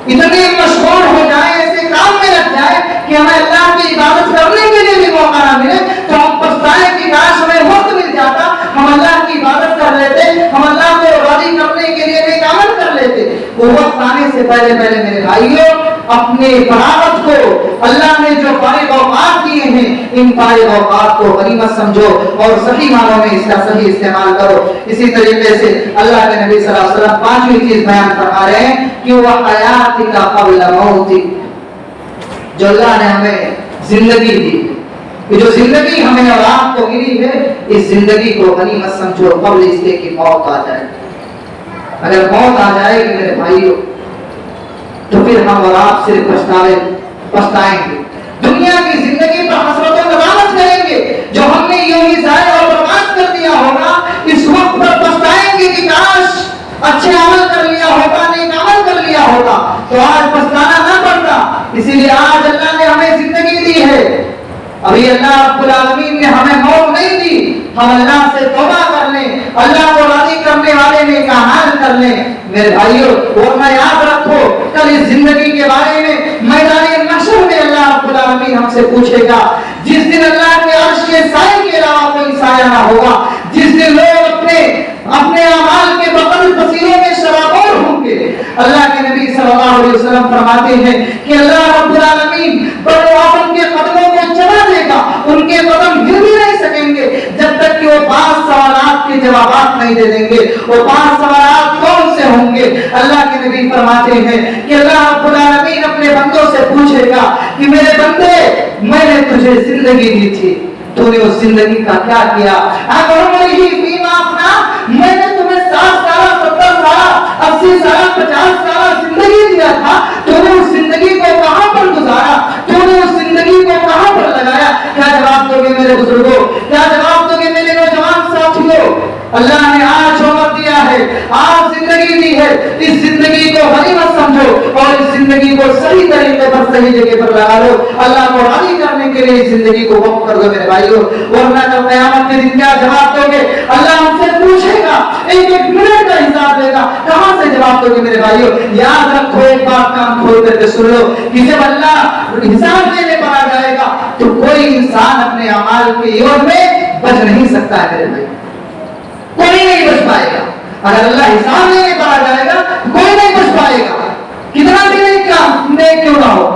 اتنے مشغول ہو جائیں، ایسے کام میں لگ جائے کہ ہمیں اللہ کی عبادت کرنے کے لیے بھی موقع نہ ملے تو ہم پچھتائیں کہ کاش ہمیں وقت مل جاتا، ہم اللہ کی عبادت کر لیتے، ہم اللہ کو راضی کرنے کے لیے نیک عمل کر لیتے۔ وہ وقت آنے سے پہلے میرے بھائیوں اپنے فراغت کو، اللہ نے جو فارغ اوقات دیے ہیں ان فارغ اوقات کو غنیمت سمجھو اور صحیح معنوں میں اس کا صحیح استعمال کرو۔ اسی طریقے سے اللہ کے نبی صلی اللہ علیہ وسلم پانچویں چیز بیان فرما رہے ہیں کہ وہ حیات کا قبل موت، جو اللہ نے ہمیں زندگی دی، کہ جو زندگی ہمیں اور آپ کو ملی ہے، اس زندگی کو غنیمت سمجھو قبل اس کے کہ موت آ جائے۔ اگر موت آ جائے گی میرے بھائیوں تو پھر ہم اور آپ صرف پچھتائیں گے، دنیا کی زندگی پر حسرت و ندامت کریں گے، جو ہم نے یوں ہی ضائع اور برباد کر دیا ہوگا اس وقت پر پچھتائیں گے کہ کاش اچھے عمل کر لیا ہوتا، نیک عمل کر لیا ہوتا تو آج پچھتانا نہ پڑتا۔ اسی لیے آج اللہ نے ہمیں زندگی دی ہے، ابھی اللہ رب العالمین نے ہمیں موت نہیں دی، ہم اللہ سے توبہ کر لیں، اللہ کو راضی کرنے والے نیک اعمال کر لیں میرے بھائیوں۔ ورنہ یاد رکھو کل اس زندگی کے بارے میں میدان محشر میں اللہ رب العالمین ہم سے پوچھے گا، جس دن اللہ کے عرش کے سائے کے علاوہ کوئی سایہ نہ ہوگا، جس دن لوگ اپنے اعمال کے بقدر پسینے میں شرابور ہوں گے۔ اللہ کے نبی صلی اللہ علیہ وسلم فرماتے ہیں کہ اللہ رب العالمین بڑے آدم کے قدموں کو چلا دے گا، ان کے قدم ہل بھی نہیں سکیں گے جب تک کہ وہ 5 سوالات کے جوابات نہیں دے دیں گے۔ وہ 5 سوالات کون سے ہوں گے؟ اللہ کے نبی فرماتے ہیں کہ اللہ رب العالمین اپنے بندوں سے پوچھے گا کہ میرے بندے، میں نے تجھے زندگی دی تھی، تو نے اس زندگی کا کیا کیا؟ میں نے تمہیں 60 سال 70 سال 80 سال 50 سال زندگی دیا تھا، تو نے اس زندگی کو کہاں پر گزارا؟ تو نے اس زندگی کو کہاں پر لگایا؟ کیا جواب دو گے میرے بزرگوں؟ کیا جواب دو گے میرے نوجوان ساتھیوں؟ اللہ نے آج عمر دیا ہے، آج زندگی دی ہے، اس زندگی کو غنیمت سمجھو اور اس زندگی کو صحیح طریقے پر صحیح جگہ پر لگا لو، اللہ کو راضی کرنے کے لیے اس زندگی کو وقف کر دو میرے بھائیوں۔ ورنہ جب قیامت کے دن کیا جواب دو گے؟ اللہ ہم سے پوچھے گا، ایک ایک منٹ کا حساب دے گا، کہاں سے جواب دو گے میرے بھائیوں؟ یاد رکھو، ایک بات کان کھول کر کے سن لو کہ جب اللہ حساب دینے پر آ جائے گا تو کوئی انسان اپنے اعمال کے عوض میں بچ نہیں سکتا ہے میرے بھائی، کوئی نہیں بچ پائے گا۔ اگر اللہ حساب لینے پر آ جائے گا کوئی نہیں بچ پائے گا، کتنا بھی نیک کیوں نہ ہو۔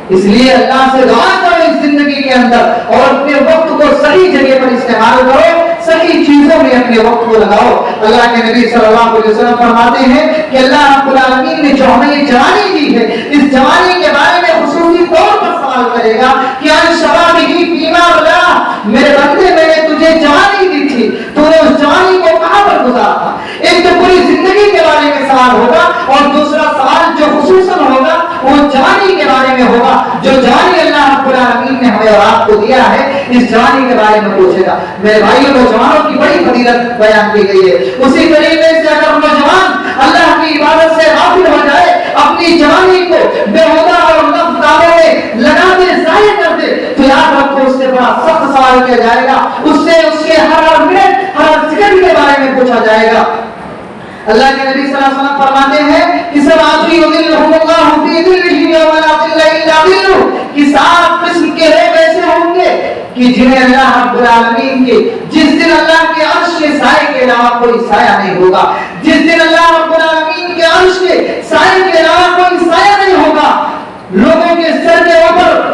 اس لیے اللہ سے دعا کرو اس زندگی کے اندر اور اپنے وقت کو صحیح جگہ پر استعمال کرو، صحیح چیزوں میں اپنے وقت کو لگاؤ۔ اللہ کے نبی صلی اللہ علیہ وسلم فرماتے ہیں کہ اللہ رب العالمین نے جو ہمیں یہ جوانی دی ہے، اس جوانی کے بارے میں خصوصی طور پر سوال کرے گا کہ شبابہ فیما بلا، میرے بندے میں نے تجھے جوانی دی تھی، تو نے اس جوانی کو کہاں پر گزارا تھا؟ ایک تو پوری زندگی کے بارے میں سوال ہوگا اور دوسرا سوال جو خصوصاً ہوگا وہ جوانی کے بارے میں ہوگا، جو جوانی اللہ رب العالمین العالمین نے ہمیں اور آپ کو دیا ہے اس جوانی کے بارے میں پوچھے گا۔ میرے بھائیوں، نوجوانوں کی بڑی فضیلت بیان کی گئی ہے۔ اسی طریقے سے اگر نوجوان اللہ کی عبادت سے غافل ہو جائے، اپنی جوانی کو بےہودہ اور غلط کاموں میں لگا دے، ضائع کر دے، تو یاد رکھو اس سے بڑا سخت سوال کیا جائے گا، اس سے اس کے ہر منٹ ہر سیکنڈ کے بارے میں پوچھا جائے گا۔ اللہ کے نبی صلی اللہ علیہ وسلم فرماتے ہیں کہ سب آدمی یذلہم اللہ فی ظلہ یوم لا ظل الا ظلہ، کہ 7 قسم کے لوگ ایسے ہوں گے کہ جنہیں اللہ رب العالمین کے جس دن اللہ کے عرش کے سائے کے علاوہ کوئی سایہ نہیں ہوگا، جس دن اللہ رب العالمین کے عرش کے سائے کے علاوہ کوئی سایہ نہیں ہوگا، لوگوں کے سر کے اوپر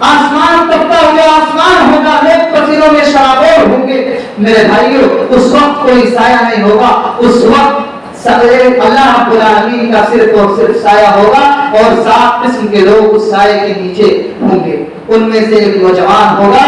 آسمان تپتا ہوا آسمان ہوگا، لوگ پسینوں میں شرابور ہوں گے۔ میرے بھائیوں، اس وقت کوئی سایہ نہیں ہوگا، اس وقت اللہ رب العالمین کا صرف اور صرف سایہ ہوگا، اور 7 قسم کے لوگ اس سائے کے نیچے ہوں گے۔ ان میں سے ایک نوجوان ہوگا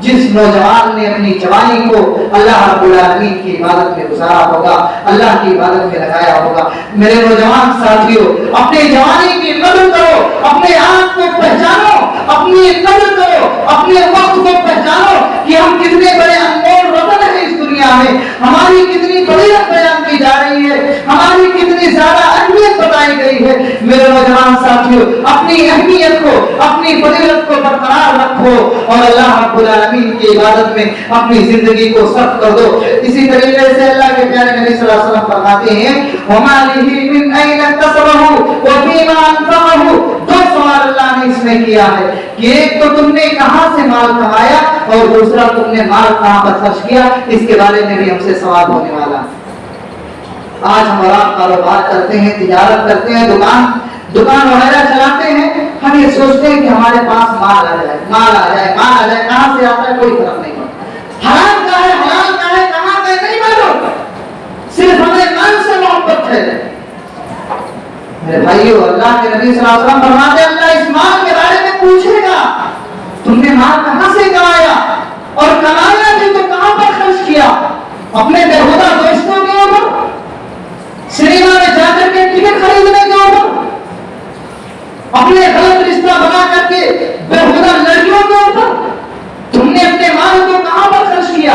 جس نوجوان نے اپنی جوانی کو اللہ رب العالمین کی عبادت میں گزارا ہوگا، اللہ کی عبادت میں لگایا ہوگا۔ میرے نوجوان ساتھیوں، اپنی جوانی کی قدر کرو، اپنے آپ کو پہچانو، اپنی قدر کرو، اپنے وقت کو پہچانو کہ ہم کتنے بڑے انمول رتن ہیں اس دنیا میں، ہماری کتنی فضیلت بیان کی جا رہی ہے، ہماری کتنی زیادہ اہمیت بتائی گئی ہے۔ میرے نوجوان ساتھیوں، اپنی اہمیت کو، اپنی فضیلت کو برقرار رکھو اور اللہ رب العالمین کی عبادت میں اپنی زندگی کو صرف کر دو۔ اسی طریقے سے اللہ کے پیارے نبی صلی اللہ علیہ وسلم فرماتے ہیں وَمَالِهِ مِنْ أَيْنَ اكْتَسَبَهُ وَفِيمَا أَنْفَقَهُ۔ 2 سوال اللہ نے اس میں کیا ہے کہ ایک تو تم نے کہاں سے مال کمایا، اور دوسرا تم نے مال کہاں پر خرچ کیا۔ اس کے بارے میں بھی ہم سے سوال ہونے والا ہے۔ آج ہمارا کاروبار کرتے ہیں، تجارت کرتے ہیں، دکان وغیرہ چلاتے ہیں، ہم یہ سوچتے ہیں کہ ہمارے پاس مال آ جائے، مال آ جائے، مال آ جائے، کہاں سے آتا ہے کوئی فرق نہیں پڑتا، حرام کا ہے، حلال کا ہے، کہاں کا ہے نہیں معلوم، صرف ہمیں مال سے محبت ہے۔ میرے بھائیو، اللہ کے نبی صلی اللہ علیہ وسلم فرماتے ہیں اللہ اس مال کے بارے میں پوچھے گا تم نے مال کہاں سے کمایا، اور کمایا بھی تو کہاں پر خرچ کیا، اپنے بےہودہ دوستوں کے اوپر، سنیما میں جا کر کے ٹکٹ خریدنے کے اوپر، اپنے غلط رشتہ بنا کر کے بےہودہ لڑکیوں کے اوپر، تم نے اپنے مال کو کہاں پر خرچ کیا؟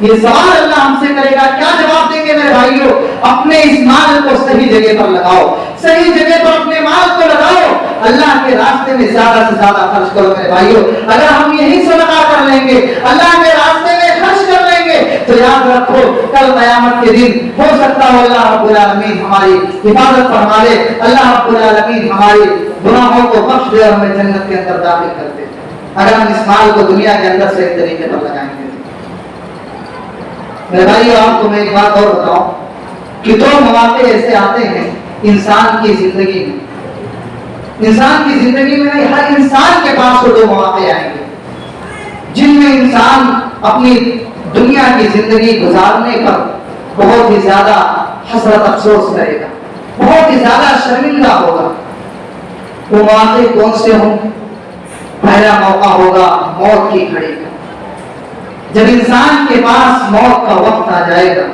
یہ سوال اللہ ہم سے کرے گا۔ کیا جواب دیں گے میرے بھائیوں؟ اپنے اس مال کو صحیح جگہ پر لگاؤ، صحیح جگہ پر اپنے مال کو لگاؤ، اللہ کے راستے میں زیادہ سے زیادہ خرچ کرو میرے بھائیوں۔ اگر ہم یہی صدقہ کر لیں گے، اللہ کے راستے میں خرچ کر لیں گے، تو یاد رکھو کل قیامت کے دن ہو سکتا ہے اللہ رب العالمین ہماری حفاظت فرما لے، اللہ رب العالمین ہماری گناہوں کو بخش دے اور ہمیں جنت کے اندر داخل کر دے، اگر ہم اس مال کو دنیا کے اندر سے ایک طریقے پر لگائیں گے۔ میرے بھائی، آپ کو میں ایک بات اور بتاؤں کہ 2 مواقع ایسے آتے ہیں انسان کی زندگی میں، انسان کی زندگی میں نہیں، ہر انسان کے پاس 2 مواقع آئیں گے جن میں انسان اپنی دنیا کی زندگی گزارنے پر بہت ہی زیادہ حسرت افسوس کرے گا، بہت ہی زیادہ شرمندہ ہوگا۔ وہ مواقع کون سے ہوں؟ پہلا موقع ہوگا موت کی گھڑی کا، جب انسان کے پاس موت کا وقت آ جائے گا،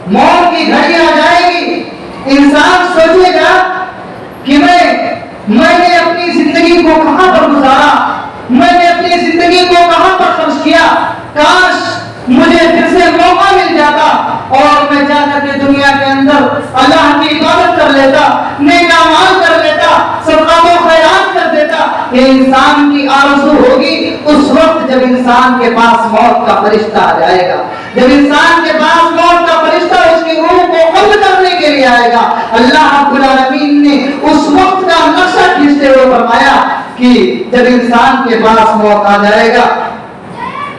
موت کی گھڑی آ جائے گی، انسان سوچے گا کہ میں نے اپنی زندگی کو کہاں پر گزارا، میں نے اپنی زندگی کو کہاں پر خرچ کیا، کاش مجھے پھر سے موقع مل جاتا اور میں جا کر کے دنیا کے اندر اللہ کی عبادت کر لیتا، نیک اعمال کر لیتا، صدقات و خیرات کر دیتا۔ یہ انسان کی آرزو ہوگی اس وقت جب انسان کے پاس موت کا فرشتہ آ جائے گا، جب انسان کے پاس موت کا فرشتہ اس کی روح کو قبض کرنے کے لیے آئے گا۔ اللہ رب العالمین نے اس وقت کا نقشہ کھینچتے ہوئے فرمایا کہ جب انسان کے پاس موت آ جائے گا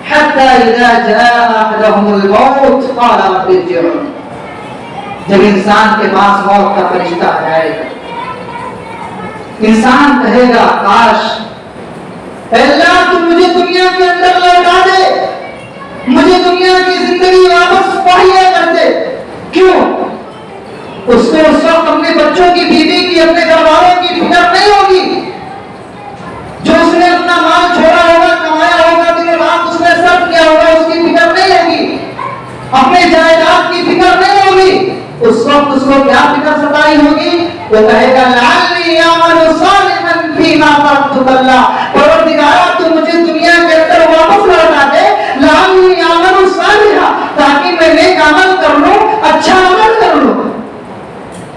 حتی اذا جاء احدهم الموت قال رب ارجعون، جب انسان کے پاس موت کا فرشتہ آ جائے گا، انسان کہے گا کاش اے اللہ تو مجھے دنیا کے اندر لوٹا دے، مجھے دنیا کی زندگی واپس مہیا کر دے۔ کیوں؟ اس کو اس وقت اپنے بچوں کی، بیوی کی، اپنے گھر والوں کی فکر نہیں ہوگی، جو اس نے اپنا مال چھوڑا ہوگا، کمایا ہوگا، دن رات اس نے صرف کیا ہوگا، اس کی فکر نہیں ہوگی، اپنے جائیداد کی فکر نہیں ہوگی۔ اس وقت اس کو کیا فکر ستائی ہوگی؟ وہ کہے گا لعلی اعمل صالحا فیما ترکت اللہ، پروردگارا تو عمل کر لو، اچھا عمل کر لو.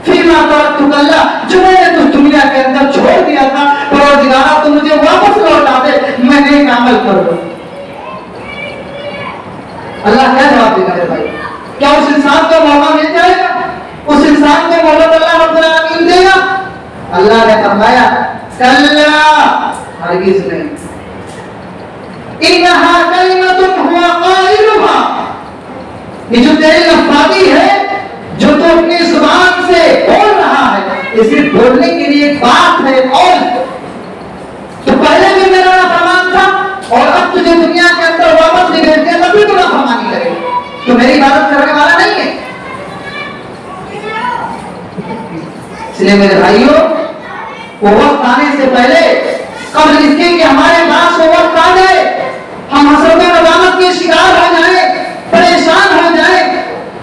فیما ترکتک اللہ، جو میں نے تجھ دنیا کے اندر چھوڑ دیا تھا پروردگارا تو مجھے واپس لوٹا دے، میں نیک عمل کر لوں. اللہ کیا جواب دے گا میرے بھائی؟ کیا اس انسان کو موقع مل جائے گا؟ اس انسان کو مہلت اللہ رب العالمین دے گا؟ اللہ نے فرمایا کلا، ہرگز نہیں. انہا کلمۃ ہوا قائلھا، یہ جو تیری لفظی ہے جو تو اپنی زبان سے بول رہا ہے، یہ صرف بولنے کے لیے ایک بات ہے. اور تو پہلے بھی میرا نافرمان تھا اور اب تجھے دنیا کے اندر واپس بھی بھیج دیا تب بھی تو نافرمانی کرے گا، تو میری عبادت کرنے والا نہیں ہے. اس لیے میرے بھائیوں، وہ وقت آنے سے پہلے، قبل اس کے کہ ہمارے پاس وہ وقت آ جائے، ہم حسرت و ندامت کے شکار ہو جائیں، پریشان ہو جائیں،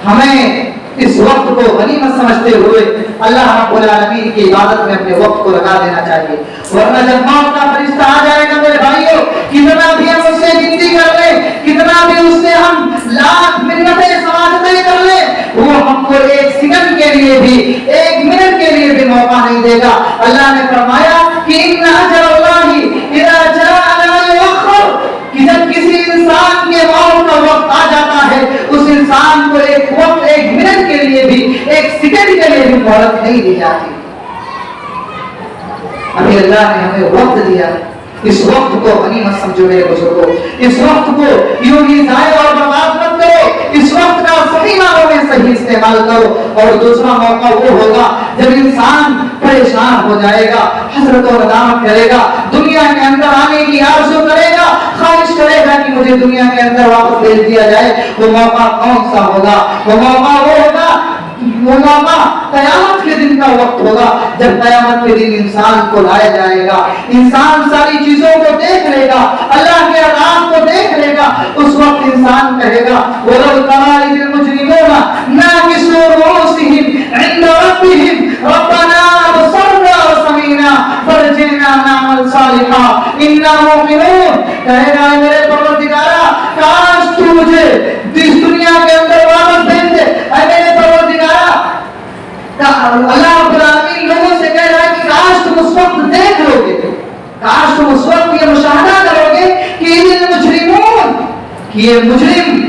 ہمیں اس وقت کو غنیمت سمجھتے ہوئے اللہ رب العالمین کی عبادت میں اپنے وقت کو لگا دینا چاہیے. ورنہ جب موت کا فرشتہ آ جائے گا میرے بھائیوں، کتنا بھی ہم اس سے گنتی کر لیں، کتنا بھی اس سے ہم لاکھ منتیں سماجتیں کر لیں، وہ ہم کو ایک سیکنڈ کے لیے بھی، ایک منٹ کے لیے بھی موقع نہیں دے گا. اللہ نے فرمایا کہ ان اجل اللہ اذا جاء لا یؤخر، کہ جب کسی انسان کے موت کا وقت آ جاتا ہے اس انسان کو ایک وقت، ایک منٹ کے لیے بھی، ایک سیکنڈ کے لیے بھی مہلت نہیں دی جاتی. ابھی اللہ نے ہمیں وقت دیا، اس وقت کو غنیمت سمجھو میرے بزرگوں. اس وقت کو یوں ہی ضائع اور برباد مت کرو، اس وقت کا صحیح معنوں میں صحیح استعمال کرو. اور دوسرا موقع وہ ہوگا جب انسان پریشان ہو جائے گا، حسرت و ندامت کرے گا، دنیا کے اندر آنے کی آرزو کرے گا، خواہش کرے گا کہ مجھے دنیا کے اندر واپس بھیج دیا جائے. وہ موقع کون سا ہوگا؟ وہ موقع وہ ہوگا، وہ موقع قیامت کے دن کا وقت ہوگا، جب قیامت کے دن انسان کو لایا جائے گا، انسان ساری چیزوں کو دیکھ لے گا، اللہ کے عذاب کو دیکھ لے گا. اس وقت انسان کہے گا وَلَوْ تَرَىٰ إِذِ الْمُجْرِمُونَ نَاكِسُو رُءُوسِهِمْ عِندَ رَبِّهِمْ رَبَّنَا أَبْصَرْنَا وَسَمِعْنَا فَارْجِعْنَا نَعْمَلْ صَالِحًا إِنَّا مُوقِنُونَ. کہے گا میرے پروردگارا، کاش تو مجھے اس دنیا کے اندر واپس بھیج دے. اے میرے پروردگارا، اللہ رب العالمین لوگوں سے کہہ رہا ہے کہ کاش تم اس وقت دیکھ لو گے، کاش تم اس وقت یہ مشاہدہ کرو گے کہ یہ مجرمون، کہ یہ مجرم،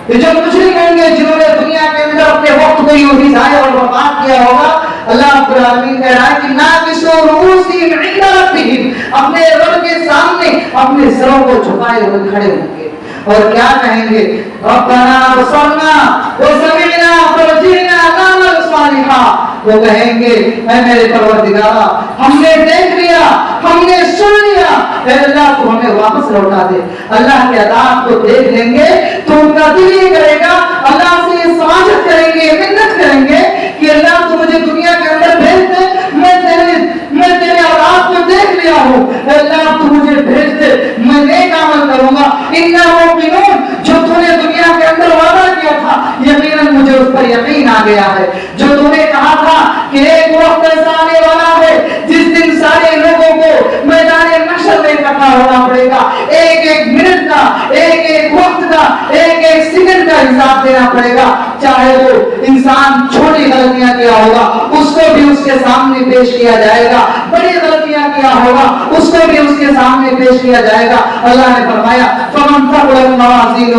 یہ جو مجرم ہوں گے جنہوں نے دنیا کے اندر اپنے وقت کو یوں ہی ضائع اور برباد کیا ہوگا. اللہ رب العالمین کہہ رہا ہے کہ ناکسو رؤوسہم عند ربہم، اپنے رب کے سامنے اپنے سروں کو جھکائے ہوئے کھڑے ہوں گے اور کیا کہیں گے؟ ربنا ابصرنا وسمعنا فرجعنا نعمل صالحا. وہ کہیں گے اے میرے پروردگارا، ہم نے دیکھ لیا، ہم نے سن لیا، اے اللہ تو ہمیں واپس لوٹا دے. اللہ کے عذاب کو دیکھ لیں گے تو ان کا دل یہ کرے گا، اللہ سے سماجت کریں گے، منت کریں گے کہ اللہ تو مجھے دنیا کے اندر بھیج دے، میں تیرے عذاب کو دیکھ لیا ہوں، اے اللہ تو مجھے بھیج دے، میں نیک عمل کروں گا. اِنَّا مُوقِنُونَ، جو تو نے دنیا کے اندر وعدہ کیا تھا یقیناً مجھے اس پر یقین آ گیا ہے. جو تو نے کہا تھا کہ ایک وقت ایسا آنے والا ہے جس دن سارے لوگوں کو میدان محشر میں اکٹھا ہونا پڑے گا، ایک ایک منٹ کا، ایک ایک وقت کا، ایک ایک سیکنڈ کا حساب دینا پڑے گا. چاہے وہ انسان چھوٹی غلطیاں کیا ہوگا اس کو بھی اس کے سامنے پیش کیا جائے گا، بڑی غلطیاں کیا ہوگا اس کو بھی اس کے سامنے پیش کیا جائے گا. اللہ نے فرمایا فمن ثقلت موازینہ،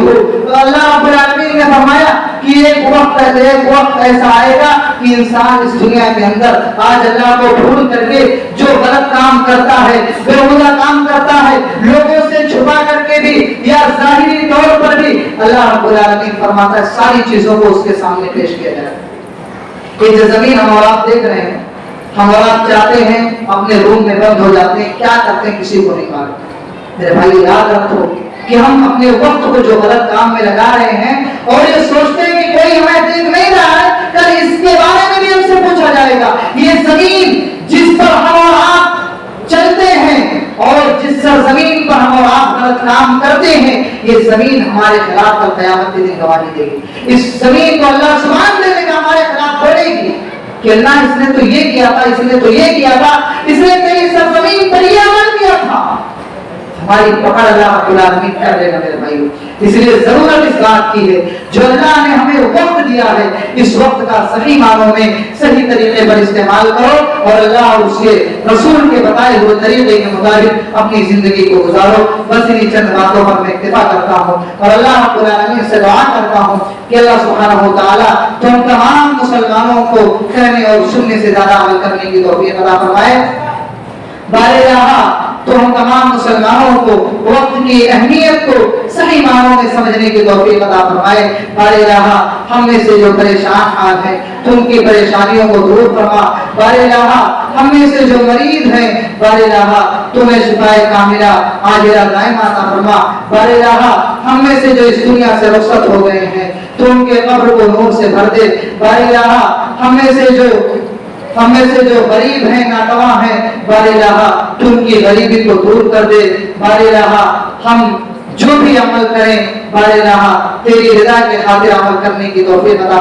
اللہ رب العالمین نے فرمایا کہ ایک وقت ایسا آئے گا کہ انسان اس دنیا کے اندر آج اللہ کو بھول کر کے جو غلط کام کرتا ہے، بیہودہ کام کرتا ہے، لوگوں سے چھپا کر کے بھی یا ظاہری طور پر بھی، اللہ رب العالمین فرماتا ہے ساری چیزوں کو اس کے سامنے پیش کیا جائے. یہ جو زمین ہم اور آپ دیکھ رہے ہیں، ہم اور آپ چاہتے ہیں اپنے روم میں بند ہو جاتے ہیں، کیا کرتے ہیں کسی کو نہیں معلوم. میرے بھائی یاد رکھو کہ ہم اپنے وقت کو جو غلط کام میں لگا رہے ہیں اور یہ سوچتے ہیں کہ کوئی ہمیں دیکھ نہیں رہا ہے، کل اس کے بارے میں بھی ہم سے پوچھا جائے گا. یہ زمین جس پر ہم اور آپ چلتے ہیں اور جس زمین پر ہم اور آپ غلط کام کرتے ہیں، یہ زمین ہمارے خلاف کل قیامت کے دن گواہی دے گی. اس زمین کو اللہ سبحان دے گا، ہمارے خلاف بڑھے گی کہ اللہ اس نے تو یہ کیا تھا، اس نے تو یہ کیا تھا، اس نے تیری سرزمین پر یہ عمل کیا تھا. ہماری پکڑ اللہ رب العالمین کر لے گا میرے بھائیو. اس لیے ضرورت اس بات کی ہے جو اللہ نے ہمیں وقت دیا ہے اس وقت کا صحیح معنوں میں صحیح طریقے پر استعمال کرو اور اللہ اور اس کے رسول کے بتائے ہوئے طریقے کے مطابق اپنی زندگی کو گزارو. بس انہیں چند باتوں پر میں اکتفا کرتا ہوں اور اللہ رب العالمین سے دعا کرتا ہوں کہ اللہ سبحانہ و تعالیٰ تم تمام مسلمانوں کو کہنے اور سننے سے زیادہ عمل کرنے کی توفیق عطا فرمائے. بارہا تو ہم تمام مسلمانوں کو وقت کی اہمیت کو صحیح معنوں میں سمجھنے کی توفیق عطا فرمائے. بارہا ہم میں سے جو پریشان حال ہیں تو ان کی پریشانیوں کو دور فرما. بارہا ہم میں سے جو مریض ہیں بارہا تمہیں شفائے کاملہ عاجلہ دائمہ عطا فرما. بارہا ہم میں سے جو اس دنیا سے رخصت ہو گئے ہیں تو ان کے قبر کو نور سے بھر دے. بارہا ہم میں سے جو غریب ہیں ناتواں ہیں بارہا تو ان کی غریبی کو دور کر دے. بارہا ہم جو بھی عمل کریں بارہا تیری رضا کے خاطر عمل کرنے کی توفیق عطا